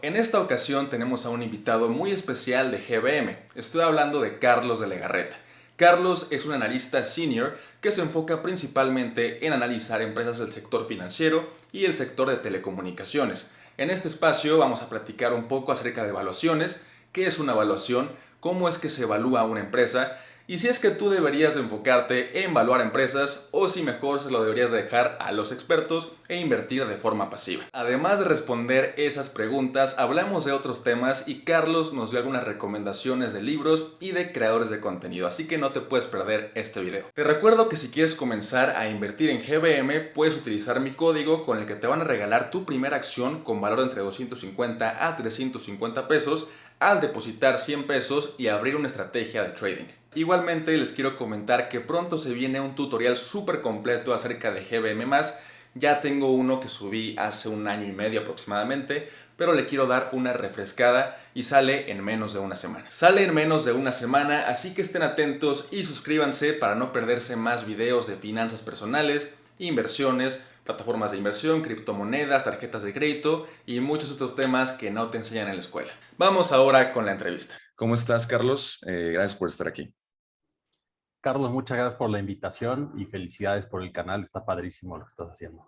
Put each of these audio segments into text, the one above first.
En esta ocasión tenemos a un invitado muy especial de GBM. Estoy hablando de Carlos de Legarreta. Carlos es un analista senior que se enfoca principalmente en analizar empresas del sector financiero y el sector de telecomunicaciones. En este espacio vamos a platicar un poco acerca de evaluaciones, qué es una evaluación, cómo es que se evalúa una empresa y si es que tú deberías enfocarte en evaluar empresas o si mejor se lo deberías dejar a los expertos e invertir de forma pasiva. Además de responder esas preguntas, hablamos de otros temas y Carlos nos dio algunas recomendaciones de libros y de creadores de contenido, así que no te puedes perder este video. Te recuerdo que si quieres comenzar a invertir en GBM, puedes utilizar mi código con el que te van a regalar tu primera acción con valor entre 250 a 350 pesos al depositar 100 pesos y abrir una estrategia de trading. Igualmente les quiero comentar que pronto se viene un tutorial súper completo acerca de GBM+. Ya tengo uno que subí hace un año y medio aproximadamente, pero le quiero dar una refrescada y sale en menos de una semana. Sale en menos de una semana, así que estén atentos y suscríbanse para no perderse más videos de finanzas personales, inversiones, plataformas de inversión, criptomonedas, tarjetas de crédito y muchos otros temas que no te enseñan en la escuela. Vamos ahora con la entrevista. ¿Cómo estás, Carlos? Gracias por estar aquí. Carlos, muchas gracias por la invitación y felicidades por el canal. Está padrísimo lo que estás haciendo.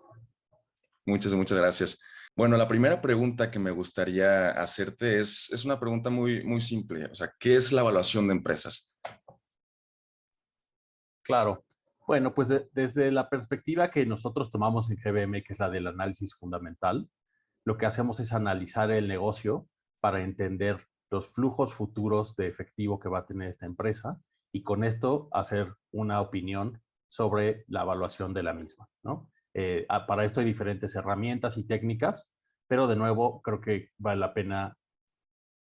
Muchas gracias. Bueno, la primera pregunta que me gustaría hacerte es una pregunta muy simple. O sea, ¿qué es la evaluación de empresas? Claro. Bueno, pues desde la perspectiva que nosotros tomamos en GBM, que es la del análisis fundamental, lo que hacemos es analizar el negocio para entender los flujos futuros de efectivo que va a tener esta empresa y con esto hacer una opinión sobre la evaluación de la misma, ¿no? Para esto hay diferentes herramientas y técnicas, pero de nuevo creo que vale la pena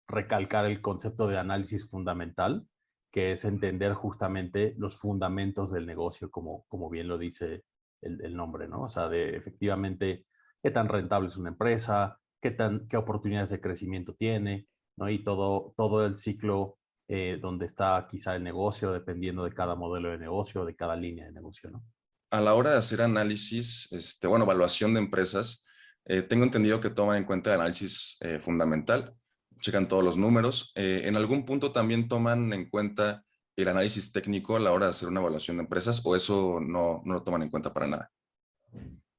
recalcar el concepto de análisis fundamental, que es entender justamente los fundamentos del negocio, como bien lo dice el nombre, ¿no? O sea, de efectivamente qué tan rentable es una empresa, qué oportunidades de crecimiento tiene, ¿no? Y todo el ciclo donde está quizá el negocio, dependiendo de cada modelo de negocio, de cada línea de negocio, ¿no? A la hora de hacer análisis, evaluación de empresas, tengo entendido que toman en cuenta el análisis fundamental, checan todos los números. ¿En algún punto también toman en cuenta el análisis técnico a la hora de hacer una evaluación de empresas o eso no lo toman en cuenta para nada?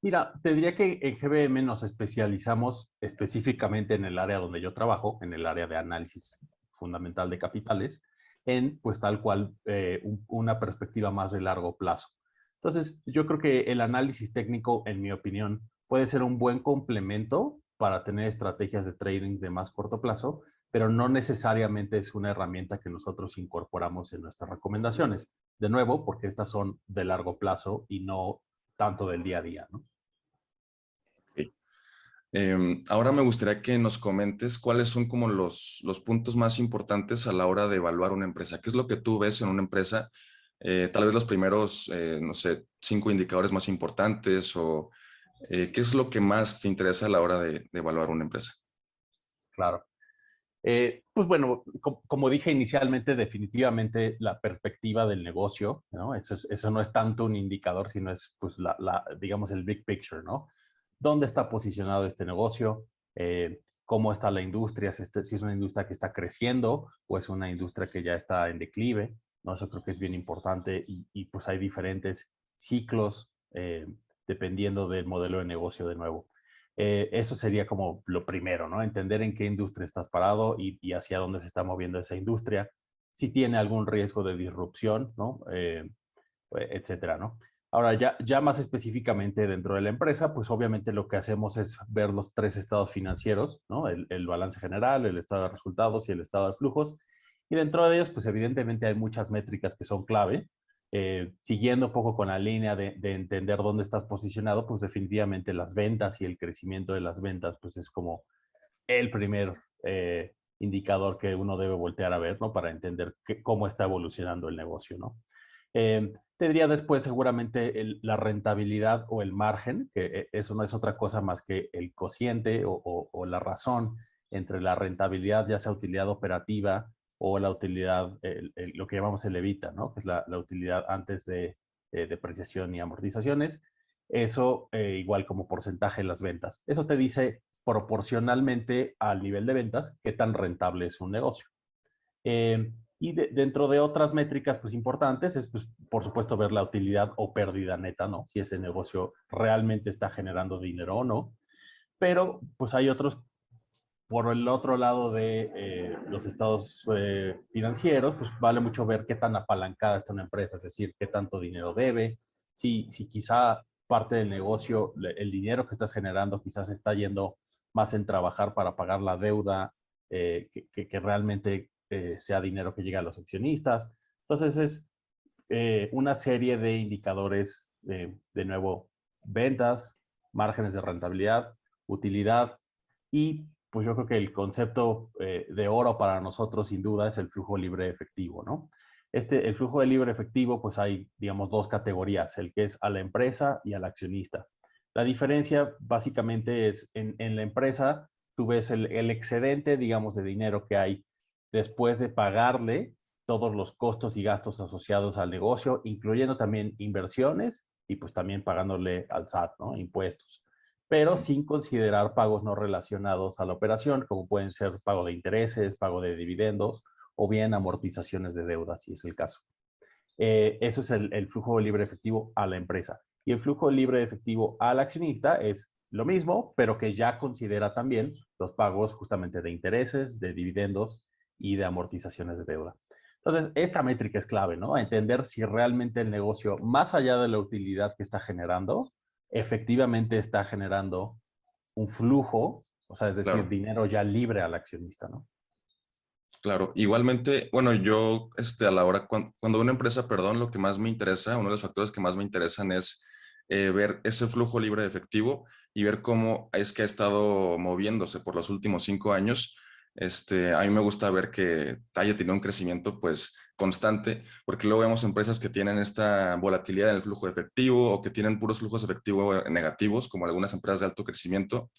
Mira, te diría que en GBM nos especializamos específicamente en el área donde yo trabajo, en el área de análisis fundamental de capitales, en pues tal cual una perspectiva más de largo plazo. Entonces, yo creo que el análisis técnico, en mi opinión, puede ser un buen complemento para tener estrategias de trading de más corto plazo, pero no necesariamente es una herramienta que nosotros incorporamos en nuestras recomendaciones. De nuevo, porque estas son de largo plazo y no tanto del día a día, ¿no? Ok. Ahora me gustaría que nos comentes cuáles son como los puntos más importantes a la hora de evaluar una empresa. ¿Qué es lo que tú ves en una empresa? Tal vez los primeros, no sé, 5 indicadores más importantes o ¿qué es lo que más te interesa a la hora de evaluar una empresa? Claro. Pues bueno, como dije inicialmente, definitivamente la perspectiva del negocio, ¿no? Eso no es tanto un indicador, sino es, pues, digamos, el big picture, ¿no? ¿Dónde está posicionado este negocio? ¿Cómo está la industria? Si es una industria que está creciendo o es una industria que ya está en declive, ¿no? Eso creo que es bien importante y pues hay diferentes ciclos dependiendo del modelo de negocio de nuevo. Eso sería como lo primero, ¿no? Entender en qué industria estás parado y hacia dónde se está moviendo esa industria, si tiene algún riesgo de disrupción, ¿no? Etcétera, ¿no? Ahora, ya más específicamente dentro de la empresa, pues obviamente lo que hacemos es ver los tres estados financieros, ¿no? El balance general, el estado de resultados y el estado de flujos. Y dentro de ellos, pues evidentemente hay muchas métricas que son clave. Siguiendo un poco con la línea de entender dónde estás posicionado, pues definitivamente las ventas y el crecimiento de las ventas, pues es como el primer indicador que uno debe voltear a ver, ¿no? Para entender cómo está evolucionando el negocio, ¿no? Te diría después seguramente la rentabilidad o el margen, que eso no es otra cosa más que el cociente o la razón entre la rentabilidad, ya sea utilidad operativa o la utilidad, lo que llamamos el EBITA, ¿no? Que es la utilidad antes de depreciación y amortizaciones. Eso igual como porcentaje de las ventas. Eso te dice proporcionalmente al nivel de ventas, qué tan rentable es un negocio. Dentro de otras métricas pues, importantes es, pues, por supuesto, ver la utilidad o pérdida neta, ¿no? Si ese negocio realmente está generando dinero o no. Pero pues hay otros, por el otro lado de los estados financieros, pues vale mucho ver qué tan apalancada está una empresa, es decir, qué tanto dinero debe, si quizá parte del negocio, el dinero que estás generando quizás está yendo más en trabajar para pagar la deuda, que realmente sea dinero que llegue a los accionistas. Entonces es una serie de indicadores, de nuevo, ventas, márgenes de rentabilidad, utilidad y pues yo creo que el concepto de oro para nosotros sin duda es el flujo libre efectivo, ¿no? El flujo de libre efectivo, pues hay, digamos, dos categorías, el que es a la empresa y al accionista. La diferencia básicamente es en la empresa, tú ves el excedente, digamos, de dinero que hay después de pagarle todos los costos y gastos asociados al negocio, incluyendo también inversiones y pues también pagándole al SAT, ¿no? Impuestos, pero sin considerar pagos no relacionados a la operación, como pueden ser pago de intereses, pago de dividendos o bien amortizaciones de deuda, si es el caso. Eso es el flujo libre efectivo a la empresa. Y el flujo libre efectivo al accionista es lo mismo, pero que ya considera también los pagos justamente de intereses, de dividendos y de amortizaciones de deuda. Entonces, esta métrica es clave, ¿no? Entender si realmente el negocio, más allá de la utilidad que está generando, efectivamente está generando un flujo, o sea, es decir, Claro. dinero ya libre al accionista, ¿no? Claro, igualmente, bueno, yo a la hora, cuando una empresa, perdón, lo que más me interesa, uno de los factores que más me interesan es ver ese flujo libre de efectivo y ver cómo es que ha estado moviéndose por los últimos 5 años. A mí me gusta ver que haya tenido un crecimiento pues constante, porque luego vemos empresas que tienen esta volatilidad en el flujo de efectivo o que tienen puros flujos de efectivo negativos, como algunas empresas de alto crecimiento.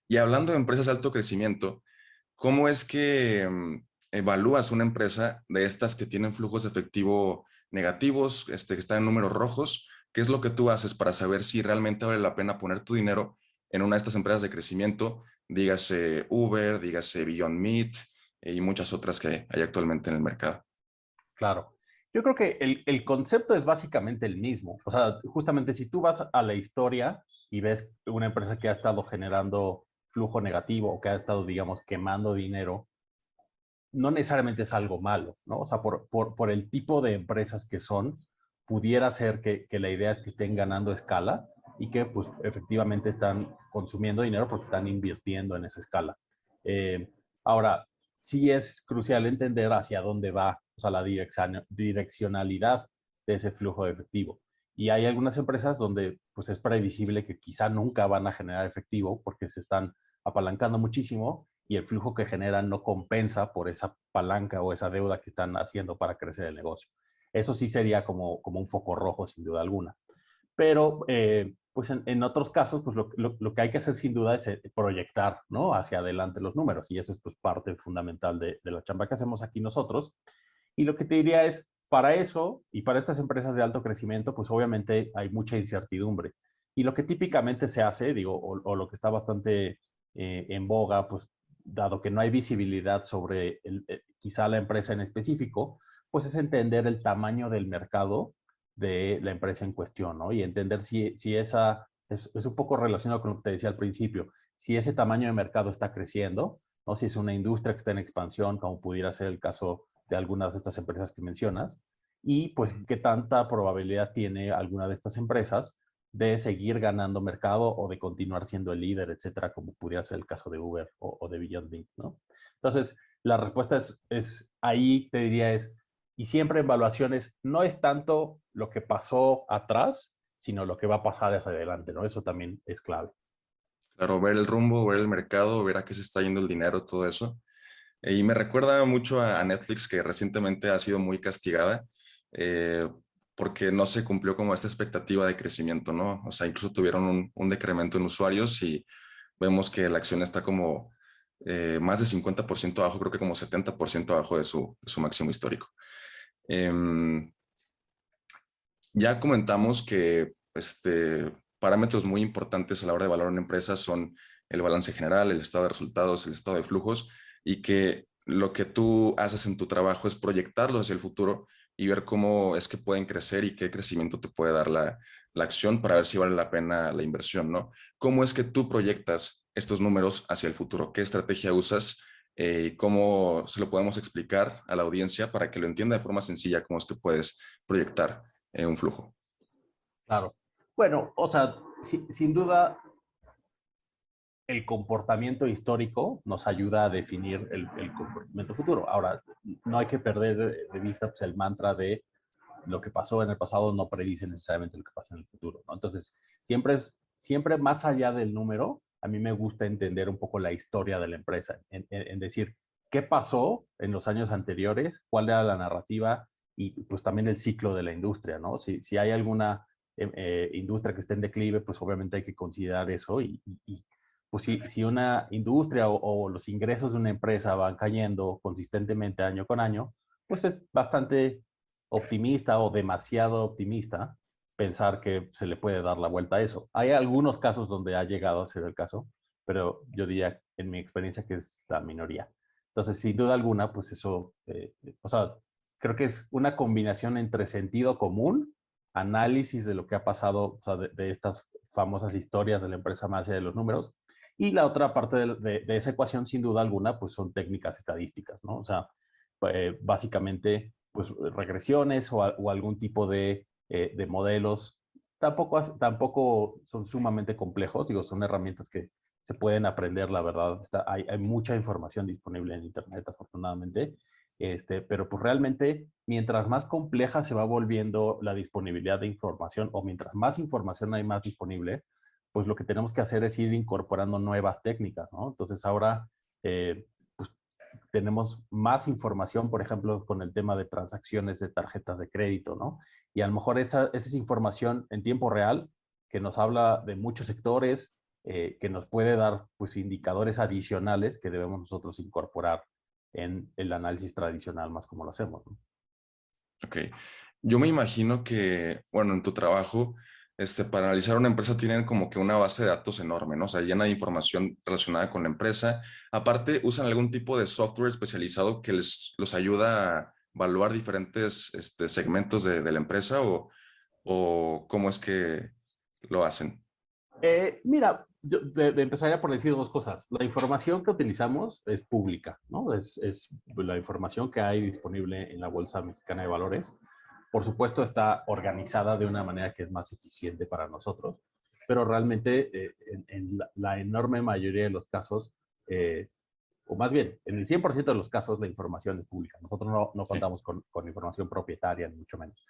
Y hablando de empresas de alto crecimiento, ¿cómo es que evalúas una empresa de estas que tienen flujos de efectivo negativos, que están en números rojos? ¿Qué es lo que tú haces para saber si realmente vale la pena poner tu dinero en una de estas empresas de crecimiento? Dígase Uber, dígase Beyond Meat y muchas otras que hay actualmente en el mercado. Claro. Yo creo que el concepto es básicamente el mismo. O sea, justamente si tú vas a la historia y ves una empresa que ha estado generando flujo negativo o que ha estado, digamos, quemando dinero, no necesariamente es algo malo, ¿no? O sea, por el tipo de empresas que son, pudiera ser que la idea es que estén ganando escala y que pues efectivamente están consumiendo dinero porque están invirtiendo en esa escala. Eh, Ahora, sí es crucial entender hacia dónde va, o sea, la direccionalidad de ese flujo de efectivo. Y hay algunas empresas donde pues es previsible que quizá nunca van a generar efectivo porque se están apalancando muchísimo y el flujo que generan no compensa por esa palanca o esa deuda que están haciendo para crecer el negocio. Eso sí sería como un foco rojo, sin duda alguna. Pero, pues en otros casos, pues lo que hay que hacer sin duda es proyectar, ¿no? Hacia adelante los números. Y eso es pues parte fundamental de la chamba que hacemos aquí nosotros. Y lo que te diría es, para eso y para estas empresas de alto crecimiento, pues obviamente hay mucha incertidumbre. Y lo que típicamente se hace, digo, o lo que está bastante en boga, pues dado que no hay visibilidad sobre quizá la empresa en específico, pues es entender el tamaño del mercado de la empresa en cuestión, ¿no? Y entender si esa, es un poco relacionado con lo que te decía al principio, si ese tamaño de mercado está creciendo, ¿no? Si es una industria que está en expansión, como pudiera ser el caso de algunas de estas empresas que mencionas, y pues qué tanta probabilidad tiene alguna de estas empresas de seguir ganando mercado o de continuar siendo el líder, etcétera, como pudiera ser el caso de Uber o de Beyond Meat, ¿no? Entonces, la respuesta ahí te diría y siempre en evaluaciones no es tanto lo que pasó atrás, sino lo que va a pasar hacia adelante, ¿no? Eso también es clave. Claro, ver el rumbo, ver el mercado, ver a qué se está yendo el dinero, todo eso. Y me recuerda mucho a Netflix, que recientemente ha sido muy castigada eh, porque no se cumplió como esta expectativa de crecimiento, ¿no? O sea, incluso tuvieron un decremento en usuarios y vemos que la acción está como más de 50% abajo, creo que como 70% abajo de su máximo histórico. Em, ya comentamos que parámetros muy importantes a la hora de valorar una empresa son el balance general, el estado de resultados, el estado de flujos, y que lo que tú haces en tu trabajo es proyectarlos hacia el futuro y ver cómo es que pueden crecer y qué crecimiento te puede dar la acción para ver si vale la pena la inversión, ¿no? ¿Cómo es que tú proyectas estos números hacia el futuro? ¿Qué estrategia usas? ¿Cómo se lo podemos explicar a la audiencia para que lo entienda de forma sencilla cómo es que puedes proyectar un flujo? Claro. Bueno, o sea, sin duda, el comportamiento histórico nos ayuda a definir el comportamiento futuro. Ahora, no hay que perder de vista pues, el mantra de lo que pasó en el pasado no predice necesariamente lo que pasa en el futuro, ¿no? Entonces, siempre más allá del número, a mí me gusta entender un poco la historia de la empresa, en decir, ¿qué pasó en los años anteriores? ¿Cuál era la narrativa? Y pues también el ciclo de la industria, ¿no? Si hay alguna industria que esté en declive, pues obviamente hay que considerar eso y pues si una industria o los ingresos de una empresa van cayendo consistentemente año con año, pues es bastante optimista o demasiado optimista pensar que se le puede dar la vuelta a eso. Hay algunos casos donde ha llegado a ser el caso, pero yo diría en mi experiencia que es la minoría. Entonces, sin duda alguna, pues eso, o sea, creo que es una combinación entre sentido común, análisis de lo que ha pasado, o sea, de estas famosas historias de la empresa más allá de los números, y la otra parte de esa ecuación, sin duda alguna, pues son técnicas estadísticas, ¿no? O sea, básicamente, pues regresiones o algún tipo de modelos. Tampoco son sumamente complejos, digo, son herramientas que se pueden aprender, la verdad. Hay mucha información disponible en Internet, afortunadamente. Pero pues realmente, mientras más compleja se va volviendo la disponibilidad de información o mientras más información hay más disponible, pues lo que tenemos que hacer es ir incorporando nuevas técnicas, ¿no? Entonces ahora, pues tenemos más información, por ejemplo, con el tema de transacciones de tarjetas de crédito, ¿no? Y a lo mejor esa es información en tiempo real que nos habla de muchos sectores, que nos puede dar pues indicadores adicionales que debemos nosotros incorporar en el análisis tradicional más como lo hacemos, ¿no? Ok. Yo me imagino que, bueno, en tu trabajo, para analizar una empresa tienen como que una base de datos enorme, ¿no? O sea, llena de información relacionada con la empresa. Aparte, usan algún tipo de software especializado que los ayuda a evaluar diferentes segmentos de la empresa o cómo es que lo hacen. Mira, yo empezaría por decir dos cosas. La información que utilizamos es pública, ¿no? Es la información que hay disponible en la Bolsa Mexicana de Valores. Por supuesto, está organizada de una manera que es más eficiente para nosotros, pero realmente en la enorme mayoría de los casos, o más bien, en el 100% de los casos, la información es pública. Nosotros no Sí. contamos con información propietaria, ni mucho menos.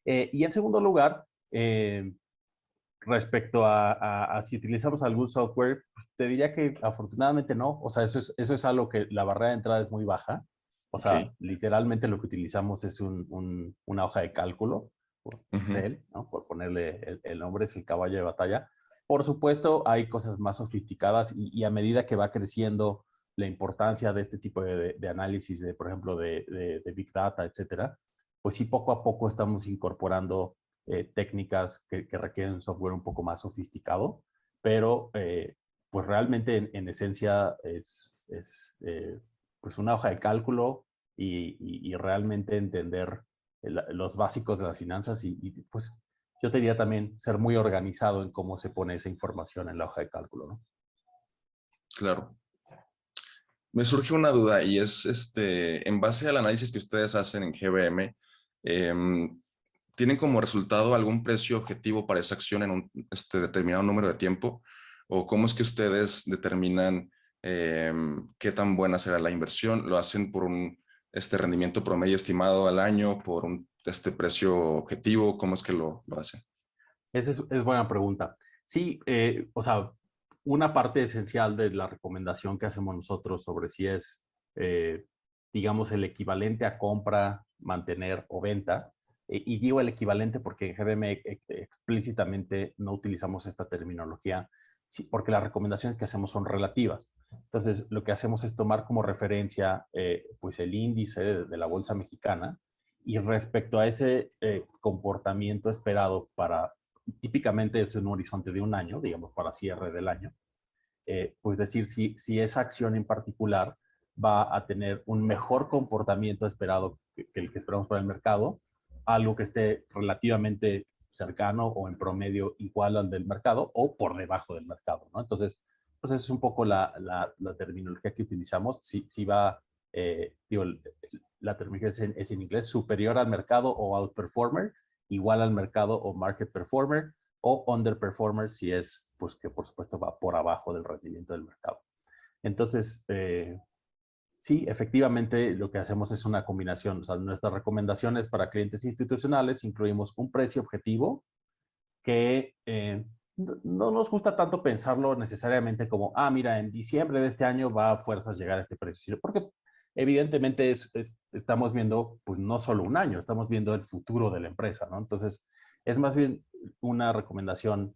Y en segundo lugar, respecto a si utilizamos algún software, pues, te diría que afortunadamente no. O sea, eso es algo que la barrera de entrada es muy baja. O Ok. sea, literalmente lo que utilizamos es una hoja de cálculo, por Ujú. Excel, ¿no? Por ponerle el nombre, es el caballo de batalla. Por supuesto, hay cosas más sofisticadas y a medida que va creciendo la importancia de este tipo de análisis, por ejemplo, de Big Data, etcétera, pues sí, poco a poco estamos incorporando técnicas que requieren un software un poco más sofisticado, pero pues realmente en esencia es pues una hoja de cálculo y realmente entender los básicos de las finanzas y pues yo te diría también ser muy organizado en cómo se pone esa información en la hoja de cálculo, ¿no? Claro. Me surge una duda y es, en base al análisis que ustedes hacen en GBM, ¿tienen como resultado algún precio objetivo para esa acción en un determinado número de tiempo? ¿O cómo es que ustedes determinan qué tan buena será la inversión? ¿Lo hacen por un rendimiento promedio estimado al año, por un precio objetivo? ¿Cómo es que lo hacen? Esa es buena pregunta. Sí, o sea, una parte esencial de la recomendación que hacemos nosotros sobre si es, eh, digamos, el equivalente a compra, mantener o venta, y digo el equivalente porque en GBM explícitamente no utilizamos esta terminología, sí, porque las recomendaciones que hacemos son relativas. Entonces, lo que hacemos es tomar como referencia, pues, el índice de la Bolsa Mexicana y respecto a ese comportamiento esperado para típicamente es un horizonte de un año, digamos, para cierre del año. pues decir si esa acción en particular va a tener un mejor comportamiento esperado que el que esperamos para el mercado, algo que esté relativamente cercano o en promedio igual al del mercado o por debajo del mercado, ¿no? Entonces, pues esa es un poco la terminología que utilizamos. Si va, digo, la terminología es en inglés, superior al mercado o outperformer, igual al mercado o market performer, o underperformer si es, pues que por supuesto va por abajo del rendimiento del mercado. Entonces, sí, efectivamente lo que hacemos es una combinación. O sea, nuestras recomendaciones para clientes institucionales incluimos un precio objetivo que no nos gusta tanto pensarlo necesariamente como, mira, en diciembre de este año va a fuerzas llegar a este precio, porque evidentemente estamos viendo, pues no solo un año, estamos viendo el futuro de la empresa, ¿no? Entonces, es más bien una recomendación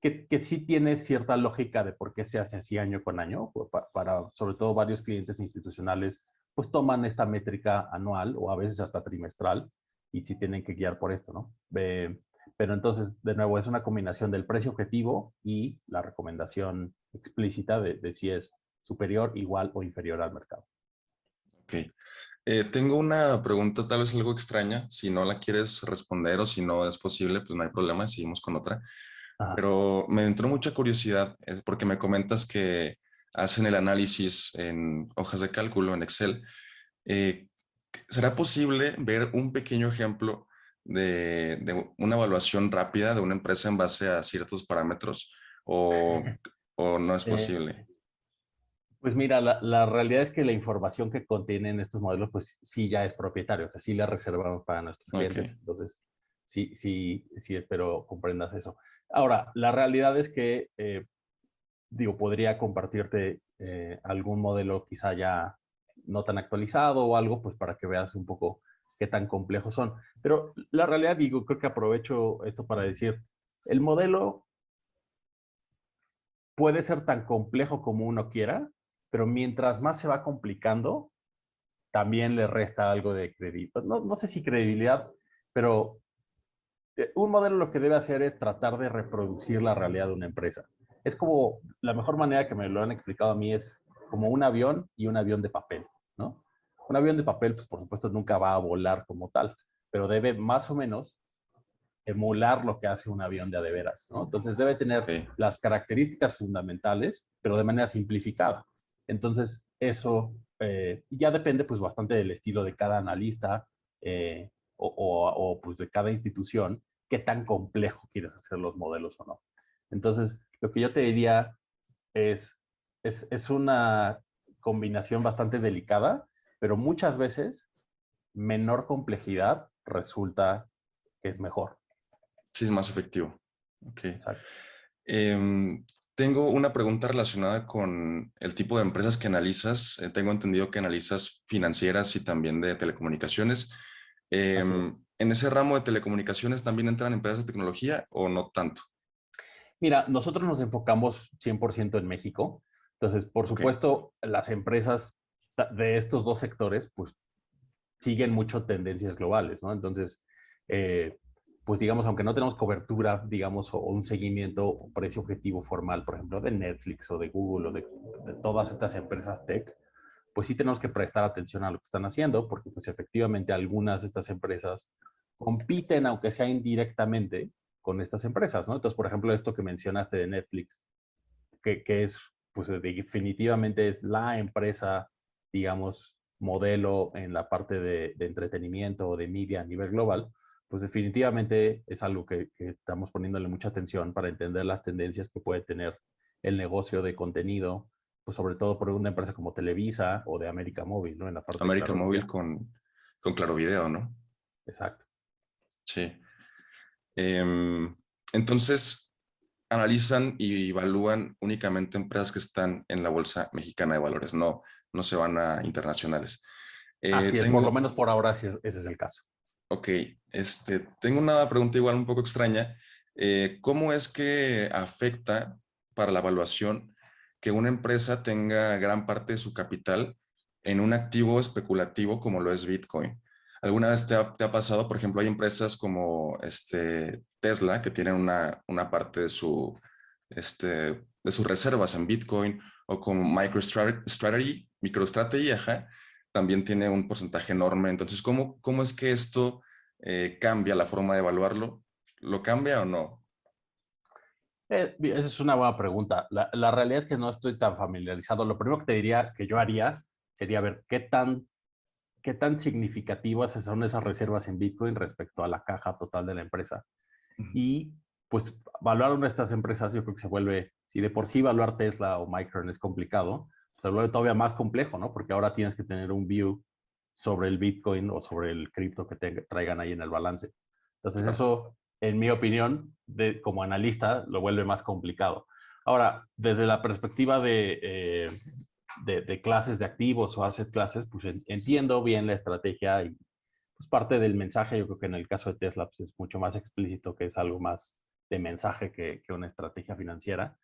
que sí tiene cierta lógica de por qué se hace así año con año, para sobre todo varios clientes institucionales, pues toman esta métrica anual o a veces hasta trimestral y sí tienen que guiar por esto, ¿no? Pero entonces, de nuevo, es una combinación del precio objetivo y la recomendación explícita de si es superior, igual o inferior al mercado. Ok. Tengo una pregunta tal vez algo extraña. Si no la quieres responder o si no es posible, pues no hay problema, seguimos con otra. Ajá. Pero me entró mucha curiosidad porque me comentas que hacen el análisis en hojas de cálculo, en Excel. ¿Será posible ver un pequeño ejemplo de una evaluación rápida de una empresa en base a ciertos parámetros o no es Eh, posible? Pues mira, la realidad es que la información que contienen estos modelos, pues sí ya es propietario, o sea, sí la reservamos para nuestros Ok, clientes. Entonces, sí espero comprendas eso. Ahora, la realidad es que, digo, podría compartirte algún modelo quizá ya no tan actualizado o algo, pues para que veas un poco qué tan complejos son. Pero la realidad, digo, creo que aprovecho esto para decir, el modelo puede ser tan complejo como uno quiera, pero mientras más se va complicando, también le resta algo de credibilidad. No sé si credibilidad, pero un modelo lo que debe hacer es tratar de reproducir la realidad de una empresa. Es como, la mejor manera que me lo han explicado a mí es como un avión y un avión de papel, ¿no? Un avión de papel, pues por supuesto nunca va a volar como tal, pero debe más o menos emular lo que hace un avión de a de veras, ¿no? Entonces debe tener ok, las características fundamentales, pero de manera simplificada. Entonces eso ya depende pues bastante del estilo de cada analista pues de cada institución, qué tan complejo quieres hacer los modelos o no. Entonces, lo que yo te diría es, es una combinación bastante delicada, pero muchas veces menor complejidad resulta que es mejor. sí es más efectivo. Ok. Exacto. Em, Tengo una pregunta relacionada con el tipo de empresas que analizas. Tengo entendido que analizas financieras y también de telecomunicaciones. Así es. ¿En ese ramo de telecomunicaciones también entran empresas de tecnología o no tanto? Mira, nosotros nos enfocamos 100% en México. Entonces, por Ok, supuesto, las empresas de estos dos sectores, pues siguen mucho tendencias globales, ¿no? Entonces, eh, pues digamos, aunque no tenemos cobertura, digamos, o un seguimiento o precio objetivo formal, por ejemplo, de Netflix o de Google o de todas estas empresas tech, pues sí tenemos que prestar atención a lo que están haciendo, porque pues efectivamente algunas de estas empresas compiten, aunque sea indirectamente, con estas empresas, ¿no? Entonces, por ejemplo, esto que mencionaste de Netflix, que es, pues definitivamente es la empresa, digamos, modelo en la parte de entretenimiento o de media a nivel global, pues definitivamente es algo que estamos poniéndole mucha atención para entender las tendencias que puede tener el negocio de contenido, pues sobre todo por una empresa como Televisa o de América Móvil, ¿no? En la parte de América Claro Móvil Video. con Claro Video, ¿no? Exacto. Sí. Em, entonces, analizan y evalúan únicamente empresas que están en la Bolsa Mexicana de Valores, no se van a internacionales. Así es, por lo Tengo, menos por ahora sí ese es el caso. ok, tengo una pregunta igual un poco extraña. ¿Cómo es que afecta para la evaluación que una empresa tenga gran parte de su capital en un activo especulativo como lo es Bitcoin? ¿Alguna vez te ha pasado? Por ejemplo, hay empresas como Tesla que tienen una parte de su de sus reservas en Bitcoin, o como MicroStrategy, ajá, también tiene un porcentaje enorme. Entonces, ¿cómo es que esto cambia la forma de evaluarlo? ¿Lo cambia o no? Esa es una buena pregunta. La realidad es que no estoy tan familiarizado. Lo primero que te diría que yo haría sería ver qué tan significativas son esas reservas en Bitcoin respecto a la caja total de la empresa. Y pues evaluar una de estas empresas yo creo que se vuelve, si de por sí evaluar Tesla o Micron es complicado, se vuelve todavía más complejo, ¿no? Porque ahora tienes que tener un view sobre el Bitcoin o sobre el cripto que te traigan ahí en el balance. Entonces Claro. eso, en mi opinión, como analista, lo vuelve más complicado. Ahora, desde la perspectiva de clases de activos o asset classes, pues entiendo bien la estrategia y pues parte del mensaje, yo creo que en el caso de Tesla pues es mucho más explícito que es algo más de mensaje que una estrategia financiera,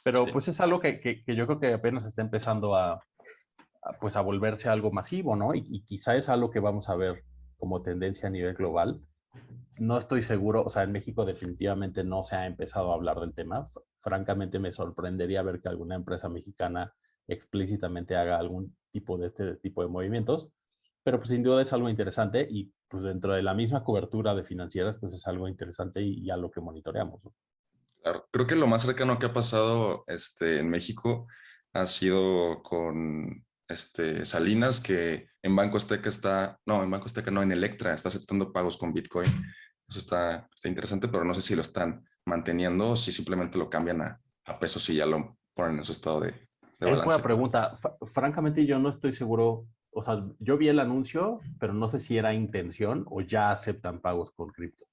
pero Sí. pues es algo que yo creo que apenas está empezando pues a volverse algo masivo, ¿no? Y quizá es algo que vamos a ver como tendencia a nivel global. No estoy seguro, o sea, en México definitivamente no se ha empezado a hablar del tema. Francamente me sorprendería ver que alguna empresa mexicana explícitamente haga algún tipo de este tipo de movimientos, pero pues sin duda es algo interesante y pues dentro de la misma cobertura de financieras pues es algo interesante y a lo que monitoreamos, ¿no? Claro, creo que lo más cercano que ha pasado en México ha sido con Salinas, que en Banco Azteca en Banco Azteca no, en Electra está aceptando pagos con Bitcoin. Eso está interesante, pero no sé si lo están manteniendo o si simplemente lo cambian a pesos y ya lo ponen en su estado de Es buena balance. pregunta. Francamente yo no estoy seguro, o sea, yo vi el anuncio, pero no sé si era intención o ya aceptan pagos con cripto.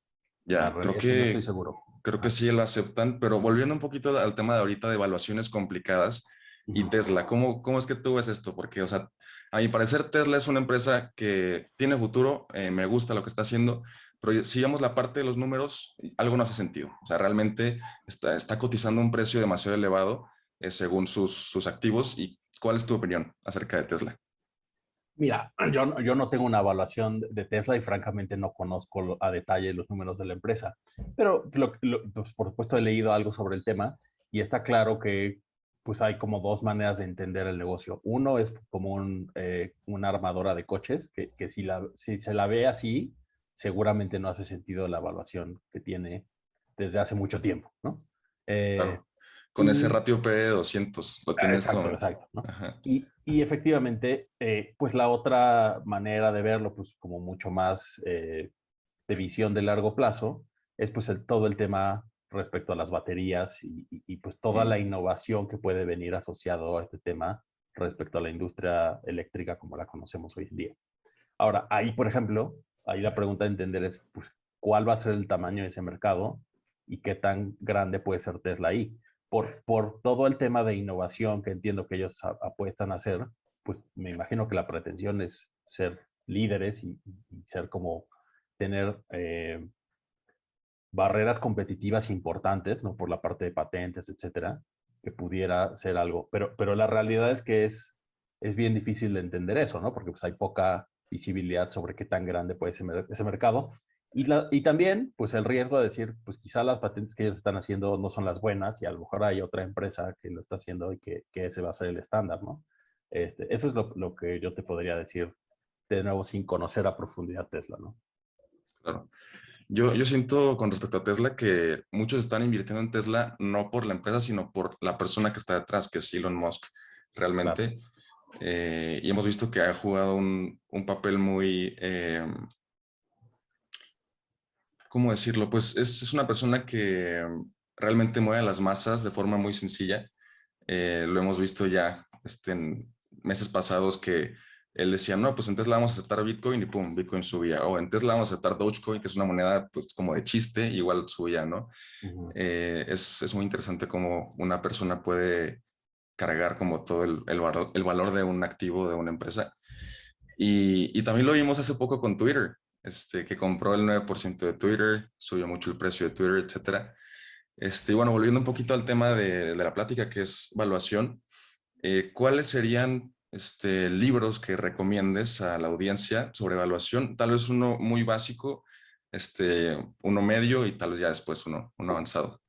La Ya, realidad es que no estoy seguro. creo que Ajá. sí lo aceptan, pero volviendo un poquito al tema de ahorita de evaluaciones complicadas y Ujú. Tesla, ¿cómo es que tú ves esto? Porque, o sea, a mi parecer Tesla es una empresa que tiene futuro, me gusta lo que está haciendo, pero si vemos la parte de los números, algo no hace sentido. O sea, realmente está cotizando un precio demasiado elevado según sus activos. ¿Y cuál es tu opinión acerca de Tesla? Mira, yo no tengo una evaluación de Tesla y francamente no conozco a detalle los números de la empresa, pero pues, por supuesto he leído algo sobre el tema y está claro que pues hay como dos maneras de entender el negocio. Uno es como una armadora de coches, que si se la ve así, seguramente no hace sentido la evaluación que tiene desde hace mucho tiempo, ¿no? Eh, Claro, con ese y ratio P de 200 lo tiene en este Exacto, momento. exacto, ¿no? Ajá. Y efectivamente, pues la otra manera de verlo, pues como mucho más de visión de largo plazo, es pues todo el tema respecto a las baterías y pues toda la Mm. innovación que puede venir asociado a este tema respecto a la industria eléctrica como la conocemos hoy en día. Ahora, ahí, por ejemplo, ahí la pregunta de entender es, pues, ¿cuál va a ser el tamaño de ese mercado y qué tan grande puede ser Tesla ahí? Por todo el tema de innovación que entiendo que ellos apuestan a hacer, pues me imagino que la pretensión es ser líderes y ser como tener barreras competitivas importantes, ¿no? Por la parte de patentes, etcétera, que pudiera ser algo. Pero la realidad es que es bien difícil de entender eso, ¿no? Porque pues hay poca visibilidad sobre qué tan grande puede ser ese mercado. Y también, pues el riesgo de decir, pues quizá las patentes que ellos están haciendo no son las buenas y a lo mejor hay otra empresa que lo está haciendo y que ese va a ser el estándar, ¿no? Eso es lo que yo te podría decir de nuevo sin conocer a profundidad Tesla, ¿no? Claro. Yo siento con respecto a Tesla que muchos están invirtiendo en Tesla no por la empresa, sino por la persona que está detrás, que es Elon Musk, Claro. realmente. Y hemos visto que ha jugado un papel muy, ¿cómo decirlo? Pues es una persona que realmente mueve a las masas de forma muy sencilla. Lo hemos visto ya en meses pasados que él decía, no, pues en Tesla vamos a aceptar Bitcoin y pum, Bitcoin subía. O en Tesla vamos a aceptar Dogecoin, que es una moneda pues como de chiste, igual subía, ¿no? Ujú. Es muy interesante cómo una persona puede cargar como todo el valor de un activo de una empresa. Y también lo vimos hace poco con Twitter, que compró el 9% de Twitter, subió mucho el precio de Twitter, etcétera. Y bueno, volviendo un poquito al tema de la plática, que es valuación, ¿cuáles serían libros que recomiendes a la audiencia sobre evaluación? Tal vez uno muy básico, uno medio y tal vez ya después uno avanzado.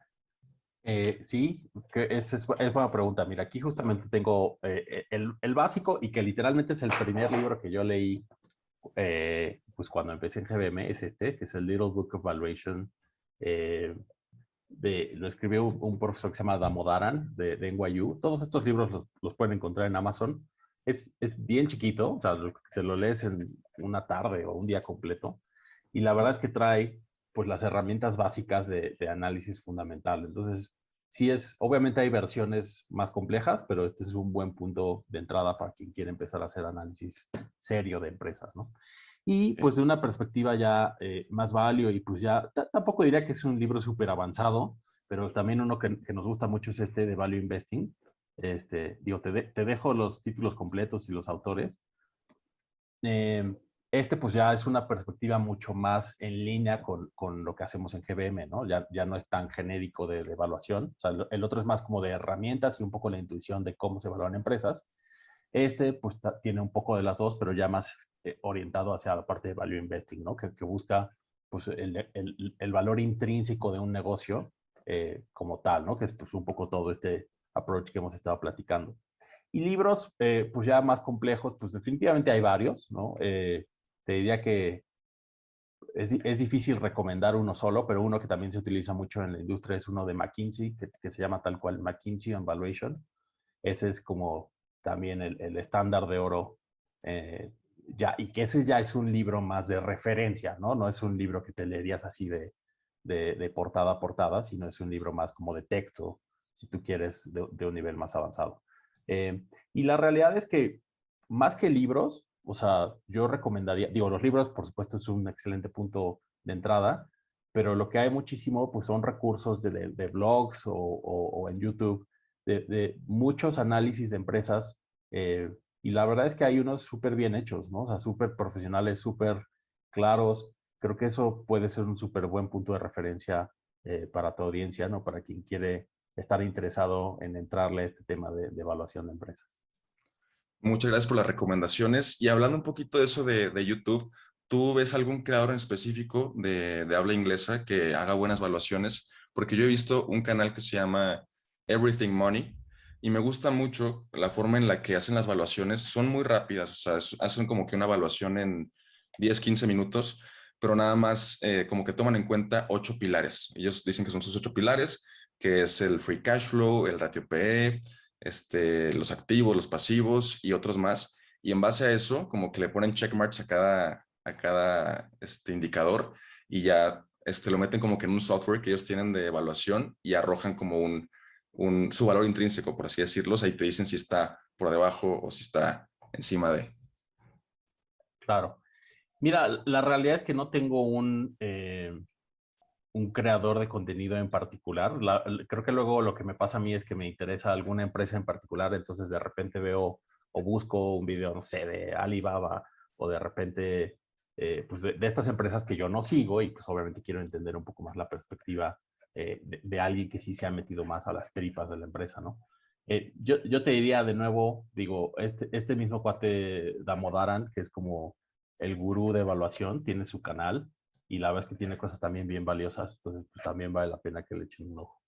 Sí, que es buena pregunta. Mira, aquí justamente tengo el básico y que literalmente es el primer libro que yo leí pues cuando empecé en GBM, es este, que es el Little Book of Valuation. eh, lo escribió un profesor que se llama Damodaran de NYU. Todos estos libros los pueden encontrar en Amazon. Es bien chiquito, o sea, se lo lees en una tarde o un día completo. Y la verdad es que trae pues las herramientas básicas de análisis fundamental. Entonces, sí obviamente hay versiones más complejas, pero este es un buen punto de entrada para quien quiere empezar a hacer análisis serio de empresas, ¿no? Y Ok. pues de una perspectiva ya más valio y pues ya tampoco diría que es un libro súper avanzado, pero también uno que nos gusta mucho es este de Value Investing. Digo, te dejo los títulos completos y los autores. Eh, pues ya es una perspectiva mucho más en línea con lo que hacemos en GBM, ¿no? Ya no es tan genérico de evaluación. O sea, el otro es más como de herramientas y un poco la intuición de cómo se evalúan empresas. Pues tiene un poco de las dos, pero ya más orientado hacia la parte de value investing, ¿no? Que busca pues, el valor intrínseco de un negocio como tal, ¿no? Que es pues, un poco todo este approach que hemos estado platicando. Y libros, pues ya más complejos, pues definitivamente hay varios, ¿no? Te diría que es difícil recomendar uno solo, pero uno que también se utiliza mucho en la industria es uno de McKinsey, que se llama tal cual McKinsey on Valuation. Ese es como también el estándar de oro. Y que ese ya es un libro más de referencia, ¿no? No es un libro que te leerías así de portada a portada, sino es un libro más como de texto, si tú quieres, de un nivel más avanzado. Y la realidad es que más que libros, o sea, yo recomendaría, digo, los libros, por supuesto, es un excelente punto de entrada, pero lo que hay muchísimo, pues son recursos de blogs o en YouTube de muchos análisis de empresas y la verdad es que hay unos súper bien hechos, ¿no? O sea, súper profesionales, súper claros. Creo que eso puede ser un súper buen punto de referencia para tu audiencia, ¿no? Para quien quiere estar interesado en entrarle a este tema de evaluación de empresas. Muchas gracias por las recomendaciones. Y hablando un poquito de eso de YouTube, ¿tú ves algún creador en específico de habla inglesa que haga buenas evaluaciones? Porque yo he visto un canal que se llama Everything Money y me gusta mucho la forma en la que hacen las evaluaciones. Son muy rápidas, o sea, hacen como que una evaluación en 10, 15 minutos, pero nada más como que toman en cuenta 8 pilares. Ellos dicen que son sus 8 pilares, que es el free cash flow, el ratio PE, los activos, los pasivos y otros más. Y en base a eso, como que le ponen checkmarks a cada indicador y ya lo meten como que en un software que ellos tienen de evaluación y arrojan como su valor intrínseco, por así decirlo. Ahí te dicen si está por debajo o si está encima de. Claro. Mira, la realidad es que no tengo un creador de contenido en particular. Creo que luego lo que me pasa a mí es que me interesa alguna empresa en particular, entonces de repente veo o busco un video, no sé, de Alibaba o de repente, pues de estas empresas que yo no sigo y pues obviamente quiero entender un poco más la perspectiva de alguien que sí se ha metido más a las tripas de la empresa, ¿no? Yo te diría de nuevo, digo, este mismo cuate Damodaran, que es como el gurú de evaluación, tiene su canal y la verdad es que tiene cosas también bien valiosas, entonces pues, también vale la pena que le echen un ojo.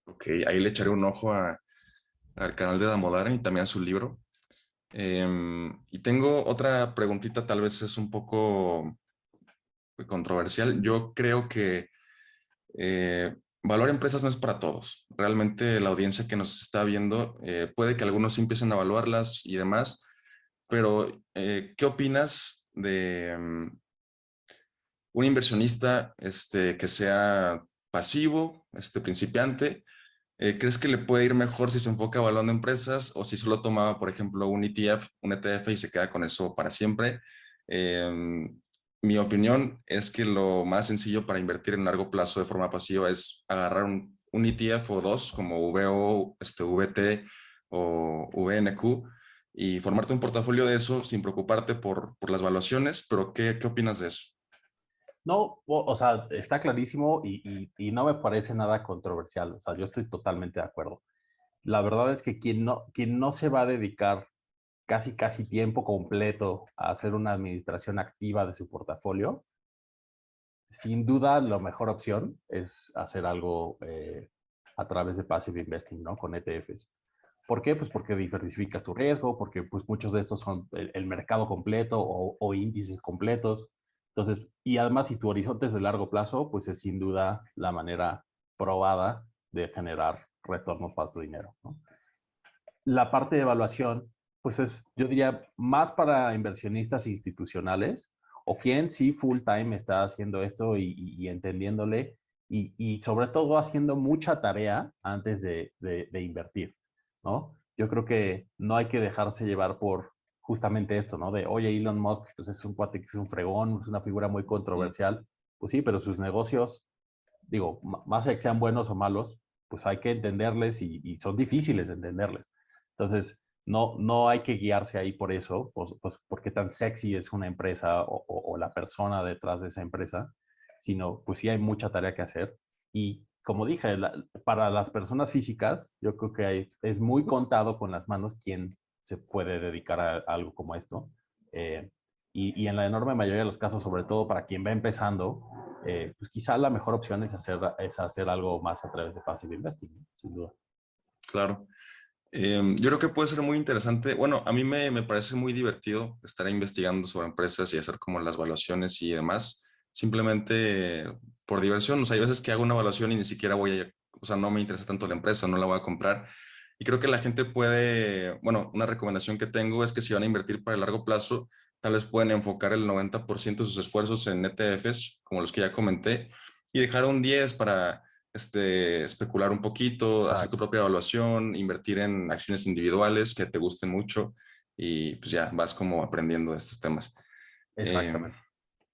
Ok, ahí le echaré un ojo al canal de Damodaran y también a su libro. Y tengo otra preguntita, tal vez es un poco controversial. Yo creo que valorar empresas no es para todos. Realmente la audiencia que nos está viendo, puede que algunos sí empiecen a evaluarlas y demás, pero ¿qué opinas de un inversionista que sea pasivo, principiante? ¿Crees que le puede ir mejor si se enfoca evaluando empresas o si solo toma, por ejemplo, un ETF, un ETF y se queda con eso para siempre? Mi opinión es que lo más sencillo para invertir en largo plazo de forma pasiva es agarrar un ETF o dos, como VO, VT o VNQ, y formarte un portafolio de eso sin preocuparte por las valuaciones. Pero ¿qué opinas de eso? No, o sea, está clarísimo y no me parece nada controversial, o sea, yo estoy totalmente de acuerdo. La verdad es que quien no se va a dedicar casi tiempo completo a hacer una administración activa de su portafolio, sin duda la mejor opción es hacer algo a través de Passive Investing, ¿no? Con ETFs. ¿Por qué? Pues porque diversificas tu riesgo, porque pues muchos de estos son el mercado completo o índices completos. Entonces, y además si tu horizonte es de largo plazo, pues es sin duda la manera probada de generar retornos para tu dinero, ¿no? La parte de evaluación, pues es, yo diría, más para inversionistas institucionales o quien sí full time está haciendo esto y entendiéndole y sobre todo haciendo mucha tarea antes de invertir, ¿no? Yo creo que no hay que dejarse llevar por justamente esto, ¿no? De, oye, Elon Musk, pues es un cuate que es un fregón, es una figura muy controversial. Pues sí, pero sus negocios, digo, más allá que sean buenos o malos, pues hay que entenderles y son difíciles de entenderles. Entonces, no hay que guiarse ahí por eso, pues porque tan sexy es una empresa o la persona detrás de esa empresa, sino pues sí hay mucha tarea que hacer. Y como dije, para las personas físicas, yo creo que es muy contado con las manos quien se puede dedicar a algo como esto. Eh, y en la enorme mayoría de los casos, sobre todo para quien va empezando, pues quizá la mejor opción es hacer algo más a través de Passive Investing, ¿no? Sin duda. Claro. Yo creo que puede ser muy interesante. Bueno, a mí me parece muy divertido estar investigando sobre empresas y hacer como las evaluaciones y demás, simplemente por diversión. O sea, hay veces que hago una evaluación y ni siquiera voy a, o sea, no me interesa tanto la empresa, no la voy a comprar. Y creo que la gente puede, bueno, una recomendación que tengo es que si van a invertir para el largo plazo, tal vez pueden enfocar el 90% de sus esfuerzos en ETFs, como los que ya comenté, y dejar un 10 para especular un poquito, hacer tu Exacto. propia evaluación, invertir en acciones individuales que te gusten mucho y pues ya vas como aprendiendo de estos temas. Eh, Exactamente.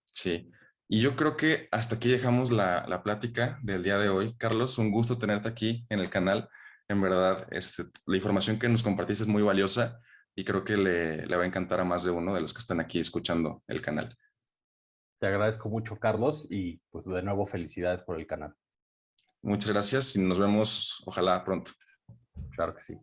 sí, y yo creo que hasta aquí dejamos la plática del día de hoy. Carlos, un gusto tenerte aquí en el canal. En verdad, la información que nos compartiste es muy valiosa y creo que le va a encantar a más de uno de los que están aquí escuchando el canal. Te agradezco mucho, Carlos, y pues de nuevo felicidades por el canal. Muchas gracias y nos vemos, ojalá pronto. Claro que sí.